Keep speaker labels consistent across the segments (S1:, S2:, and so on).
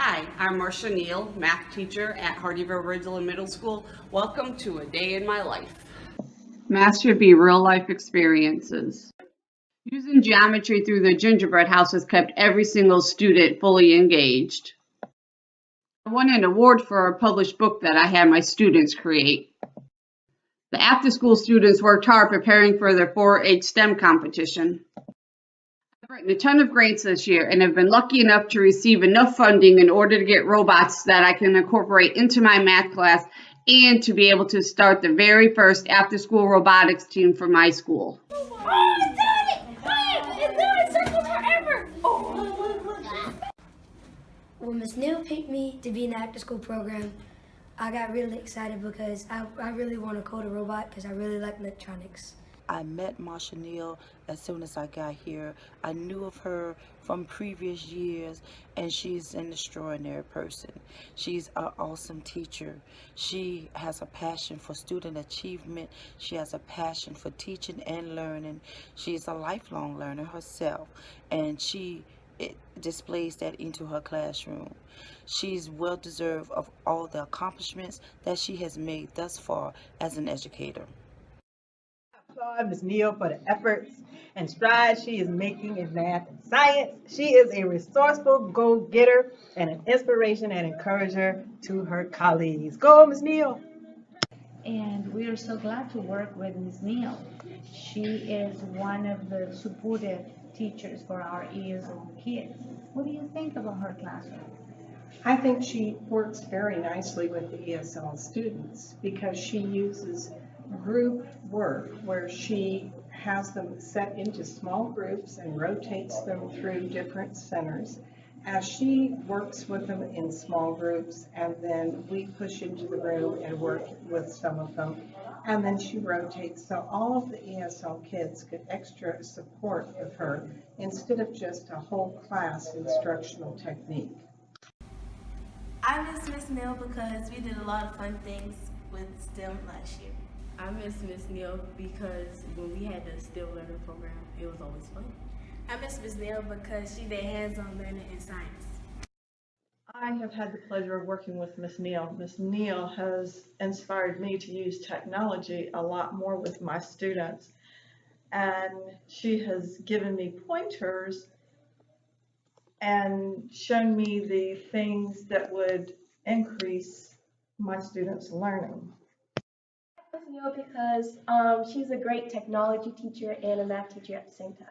S1: Hi, I'm Marcia Neal, math teacher at Hardyville Ridgeland Middle School. Welcome to A Day in My Life. Math should be real-life experiences. Using geometry through the gingerbread house has kept every single student fully engaged. I won an award for a published book that I had my students create. The after-school students worked hard preparing for their 4-H STEM competition. I've written a ton of grants this year and have been lucky enough to receive enough funding in order to get robots that I can incorporate into my math class and to be able to start the very first after-school robotics team for my school.
S2: Oh, it's doing it! It's doing circles forever! Oh.
S3: When Ms. Neal picked me to be in the after-school program, I got really excited because I really want to code a robot because I really like electronics.
S4: I met Marcia Neal as soon as I got here. I knew of her from previous years, and she's an extraordinary person. She's an awesome teacher. She has a passion for student achievement. She has a passion for teaching and learning. She's a lifelong learner herself, and she displays that into her classroom. She's well deserved of all the accomplishments that she has made thus far as an educator.
S5: Applaud Ms. Neal for the efforts and strides she is making in math and science. She is a resourceful go-getter and an inspiration and encourager to her colleagues. Go, Ms. Neal!
S6: And we are so glad to work with Ms. Neal. She is one of the supportive teachers for our ESL kids. What do you think about her classroom?
S7: I think she works very nicely with the ESL students because she uses group work where she has them set into small groups and rotates them through different centers as she works with them in small groups, and then we push into the room and work with some of them, and then she rotates so all of the ESL kids get extra support with her instead of just a whole class instructional technique.
S2: I miss Miss Neal because we did a lot of fun things with STEM last year.
S8: I miss Miss Neal because when we had the Still Learning program, it was always fun.
S2: I miss Miss Neal because she did hands-on learning in science.
S7: I have had the pleasure of working with Miss Neal. Miss Neal has inspired me to use technology a lot more with my students, and she has given me pointers and shown me the things that would increase my students' learning.
S9: Miss Neal because she's a great technology teacher and a math teacher at the same time.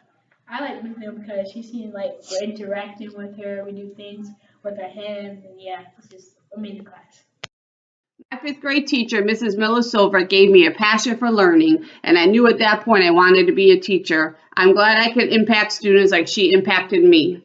S10: I like Miss Neal because she seems like we're interacting with her. We do things with our hands, and yeah, it's just amazing class.
S1: My fifth grade teacher, Mrs. Miller Silver, gave me a passion for learning, and I knew at that point I wanted to be a teacher. I'm glad I could impact students like she impacted me.